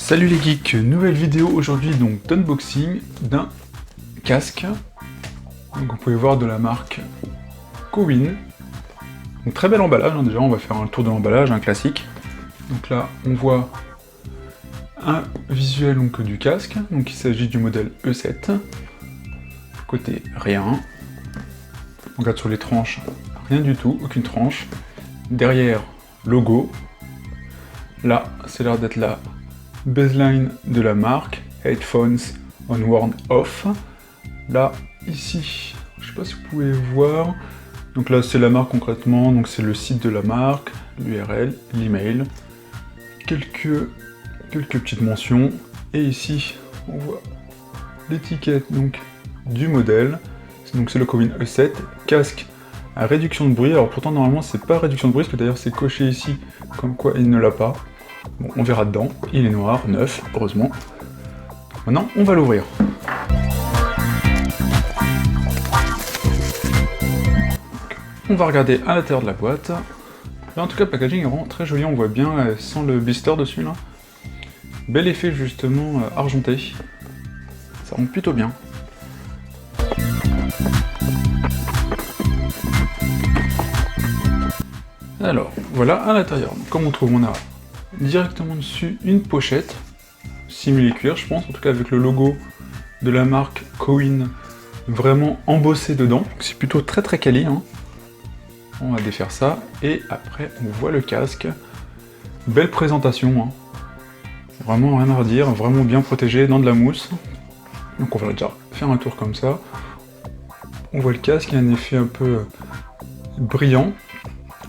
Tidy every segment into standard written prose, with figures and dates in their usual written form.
Salut les geeks, nouvelle vidéo aujourd'hui donc d'unboxing d'un casque. Donc vous pouvez voir de la marque Kowin. Donc très bel emballage, hein, déjà on va faire un tour de l'emballage, un classique. Donc là on voit un visuel donc, du casque, donc il s'agit du modèle E7. Côté rien. On regarde sur les tranches, rien du tout, aucune tranche. Derrière, logo. Là, c'est l'air d'être la baseline de la marque, Headphones on Worn Off. Là, ici, je sais pas si vous pouvez voir, donc là c'est la marque concrètement, donc c'est le site de la marque, l'URL, l'email, quelques petites mentions, et ici on voit l'étiquette donc du modèle, donc c'est le Kowin E7, casque à réduction de bruit. Alors pourtant normalement c'est pas réduction de bruit, parce que d'ailleurs c'est coché ici comme quoi il ne l'a pas. Bon, on verra dedans, il est noir, neuf, heureusement. Maintenant, on va l'ouvrir. On va regarder à l'intérieur de la boîte. Là, en tout cas, le packaging est vraiment très joli, on voit bien, sans le blister dessus, là. Bel effet, justement, argenté. Ça rend plutôt bien. Alors, voilà à l'intérieur. Comme on trouve, on a directement dessus une pochette, simili cuir je pense, en tout cas avec le logo de la marque Kowin vraiment embossé dedans, c'est plutôt très quali, hein. On va défaire ça, et après on voit le casque, belle présentation, hein. Vraiment rien à redire, vraiment bien protégé dans de la mousse, donc on va déjà faire un tour comme ça. On voit le casque, il y a un effet un peu brillant,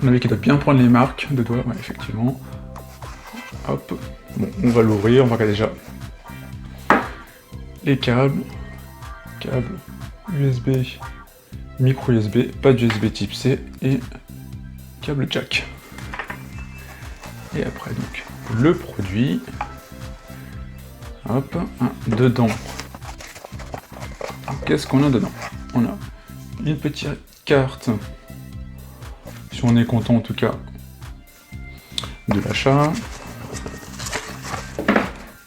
on a vu qu'il doit bien prendre les marques de doigts, ouais, effectivement. Hop, bon, on va l'ouvrir, on va regarder déjà les câbles USB, micro USB, pas de USB type C, et câble jack. Et après donc le produit, hop, dedans. Qu'est-ce qu'on a dedans? On a une petite carte, si on est content en tout cas, de l'achat.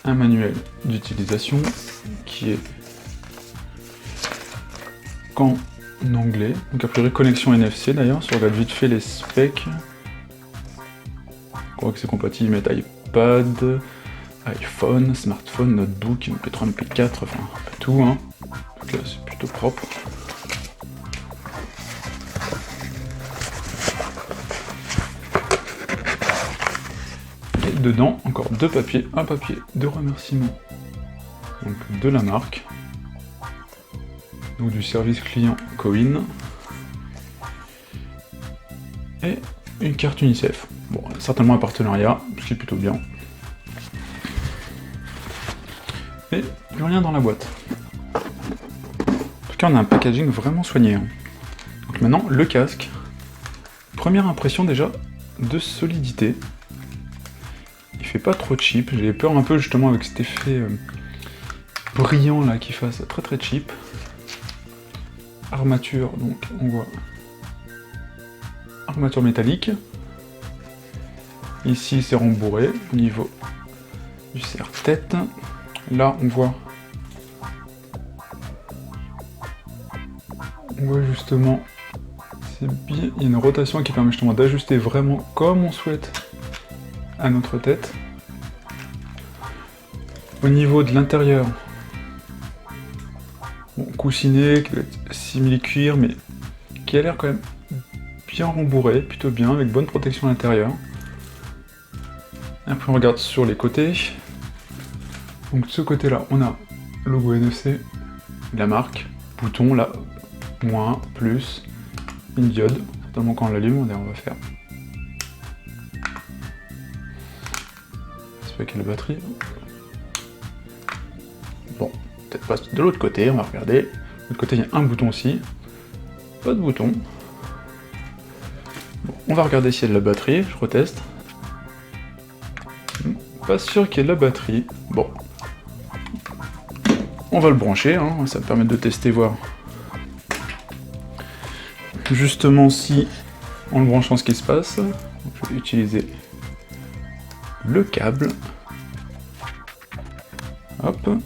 Un manuel d'utilisation qui est qu'en anglais, donc a priori connexion NFC d'ailleurs, si on regarde vite fait les specs, on voit que c'est compatible avec iPad, iPhone, smartphone, notebook, MP3, MP4, enfin un peu tout, hein. Donc là c'est plutôt propre. Dedans, encore deux papiers, un papier de remerciement donc de la marque, donc du service client Kowin, et une carte UNICEF. Bon, certainement un partenariat, ce qui est plutôt bien. Et plus rien dans la boîte. En tout cas, on a un packaging vraiment soigné, hein. Donc maintenant, le casque. Première impression déjà de solidité. Il fait pas trop cheap, j'ai peur un peu justement avec cet effet brillant là qui fasse très cheap. Armature, donc on voit armature métallique. Ici c'est rembourré au niveau du serre-tête. Là on voit justement, c'est bien, il y a une rotation qui permet justement d'ajuster vraiment comme on souhaite à notre tête. Au niveau de l'intérieur, bon, coussinet, qui doit être simili cuir, mais qui a l'air quand même bien rembourré, plutôt bien, avec bonne protection à l'intérieur. Après on regarde sur les côtés. Donc de ce côté-là, on a logo NFC, la marque, bouton là, moins, plus, une diode, certainement quand on l'allume, on va faire. Avec la batterie. Bon, peut-être pas de l'autre côté, on va regarder. De l'autre côté, il y a un bouton aussi. Pas de bouton. Bon, on va regarder s'il y a de la batterie, je reteste. Pas sûr qu'il y ait de la batterie. Bon. On va le brancher, hein, ça va permettre de tester, voir justement si, en le branchant, ce qui se passe. Donc, je vais utiliser le câble. Hop.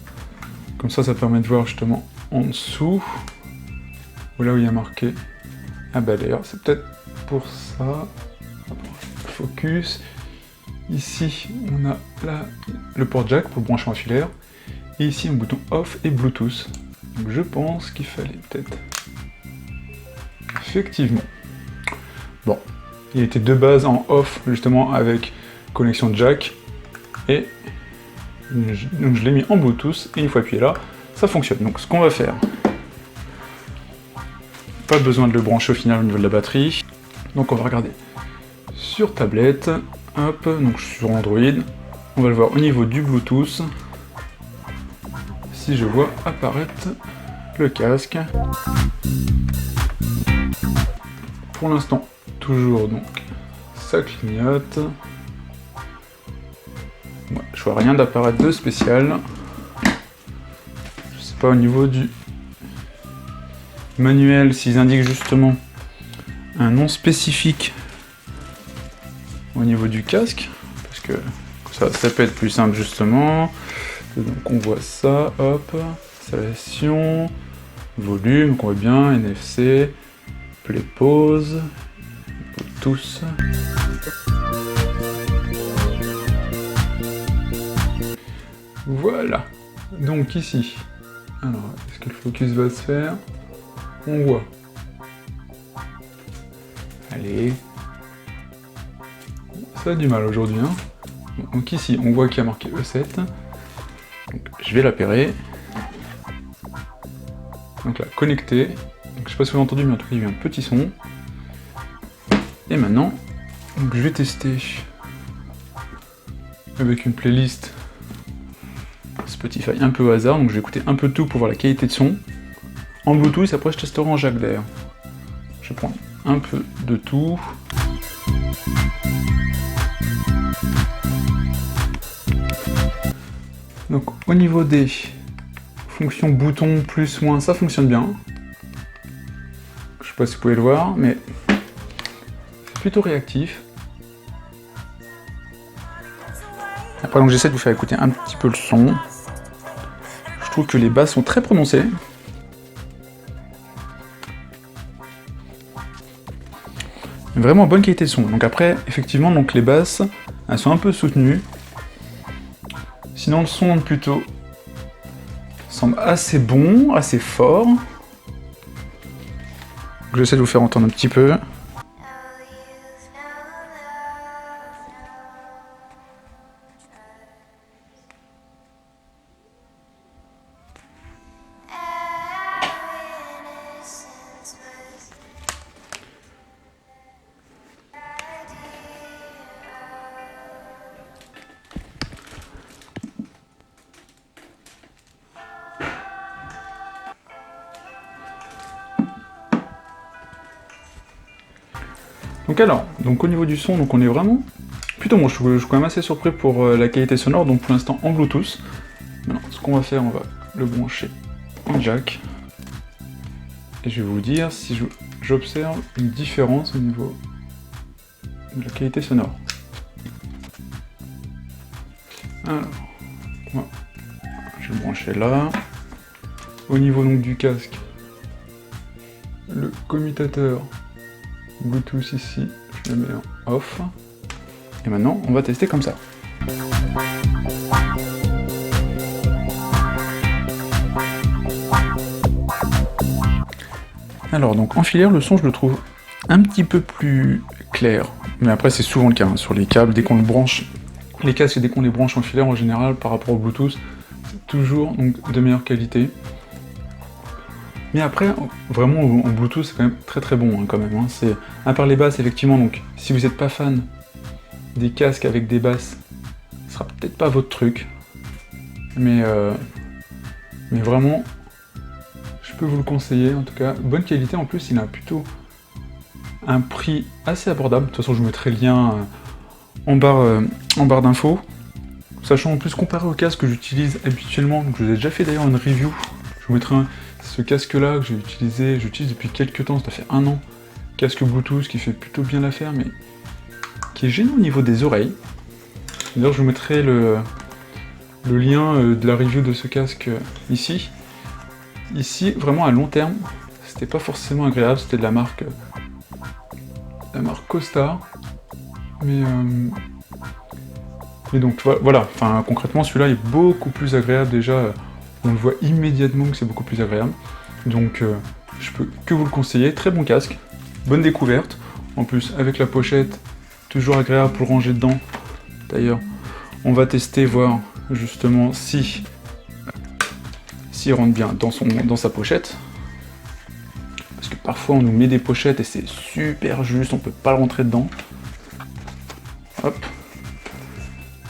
Comme ça permet de voir justement en dessous, ou là où il y a marqué un balayeur. C'est peut-être pour ça. Focus. Ici, on a là le port jack pour brancher en filaire. Et ici, un bouton off et Bluetooth. Donc je pense qu'il fallait peut-être... Effectivement. Bon, il était de base en off, justement, avec connexion jack. Et donc je l'ai mis en Bluetooth, et une fois appuyé là, ça fonctionne. Donc ce qu'on va faire, pas besoin de le brancher au final au niveau de la batterie. Donc on va regarder sur tablette, hop, donc je suis sur Android. On va le voir au niveau du Bluetooth. Si je vois apparaître le casque. Pour l'instant, toujours donc, ça clignote. Ouais, je vois rien d'apparaître de spécial. Je sais pas au niveau du manuel s'ils indiquent justement un nom spécifique au niveau du casque, parce que ça peut être plus simple justement. Donc on voit ça, hop, installation, volume, donc on voit bien, NFC, play pause, tous. Voilà, donc ici, alors est-ce que le focus va se faire? On voit. Allez. Ça a du mal aujourd'hui, hein. Donc ici, on voit qu'il y a marqué E7. Donc, je vais l'appairer. Donc là, connecté. Donc, je sais pas si vous avez entendu, mais en tout cas, il y a eu un petit son. Et maintenant, donc, je vais tester avec une playlist Spotify un peu au hasard. Donc je vais écouter un peu tout pour voir la qualité de son. En Bluetooth, après je testerai en jack d'ailleurs. Je vais prendre un peu de tout. Donc au niveau des fonctions boutons plus moins, ça fonctionne bien. Je sais pas si vous pouvez le voir, mais c'est plutôt réactif. Après donc j'essaie de vous faire écouter un petit peu le son. Je trouve que les basses sont très prononcées. Vraiment bonne qualité de son. Donc après, effectivement, donc les basses, elles sont un peu soutenues. Sinon le son plutôt semble assez bon, assez fort. J'essaie de vous faire entendre un petit peu. Donc au niveau du son, donc on est vraiment plutôt bon. Je suis quand même assez surpris pour la qualité sonore. Donc pour l'instant en Bluetooth. Maintenant, ce qu'on va faire, on va le brancher en jack. Et je vais vous dire si j'observe une différence au niveau de la qualité sonore. Alors, voilà. Je vais le brancher là. Au niveau donc du casque, le commutateur Bluetooth ici, je le mets en off. Et maintenant, on va tester comme ça. Alors donc en filaire, le son je le trouve un petit peu plus clair. Mais après c'est souvent le cas, hein, sur les câbles, dès qu'on le branche, les casques, dès qu'on les branche en filaire en général par rapport au Bluetooth, c'est toujours donc, de meilleure qualité. Mais après, vraiment en Bluetooth c'est quand même très bon hein, quand même. Hein. C'est, à part les basses effectivement, donc si vous n'êtes pas fan des casques avec des basses, ce sera peut-être pas votre truc. Mais vraiment, je peux vous le conseiller en tout cas. Bonne qualité en plus, il a plutôt un prix assez abordable. De toute façon je vous mettrai le lien en barre d'infos. Sachant en plus comparé au casque que j'utilise habituellement, donc je vous ai déjà fait d'ailleurs une review. Je vous mettrai ce casque là que j'utilise depuis quelques temps, ça fait 1 an. Casque Bluetooth qui fait plutôt bien l'affaire, mais qui est gênant au niveau des oreilles. D'ailleurs je vous mettrai le lien de la review de ce casque ici. Ici, vraiment à long terme, c'était pas forcément agréable, c'était de la marque Costar. Mais donc voilà, enfin concrètement celui-là est beaucoup plus agréable déjà, on le voit immédiatement que c'est beaucoup plus agréable. Donc je peux que vous le conseiller, très bon casque, bonne découverte. En plus avec la pochette, toujours agréable pour ranger dedans. D'ailleurs, on va tester, voir justement s'il rentre bien dans sa pochette. Parce que parfois on nous met des pochettes et c'est super juste, on peut pas le rentrer dedans. Hop.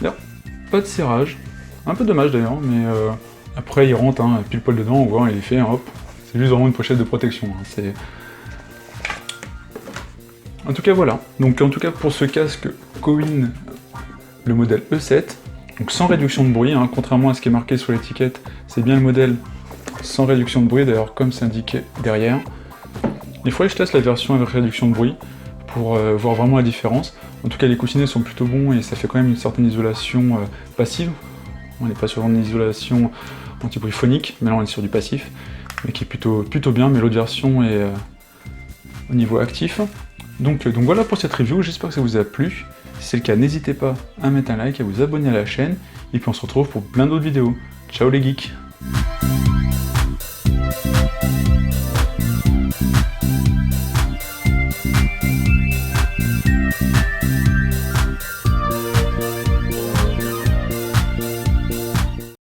Là, pas de serrage. Un peu dommage d'ailleurs, mais après il rentre pile poil dedans, on voit, il est fait, hop. C'est juste vraiment une pochette de protection. C'est... En tout cas voilà. Donc en tout cas pour ce casque Kowin, le modèle E7, donc sans réduction de bruit, contrairement à ce qui est marqué sur l'étiquette, c'est bien le modèle sans réduction de bruit, d'ailleurs comme c'est indiqué derrière. Il faudrait que je teste la version avec réduction de bruit pour voir vraiment la différence. En tout cas les coussinets sont plutôt bons et ça fait quand même une certaine isolation passive. On n'est pas sur une isolation anti-bruit phonique, mais là on est sur du passif, mais qui est plutôt bien, mais l'autre version est au niveau actif. Donc voilà pour cette review, j'espère que ça vous a plu. Si c'est le cas, n'hésitez pas à mettre un like, à vous abonner à la chaîne, et puis on se retrouve pour plein d'autres vidéos. Ciao les geeks!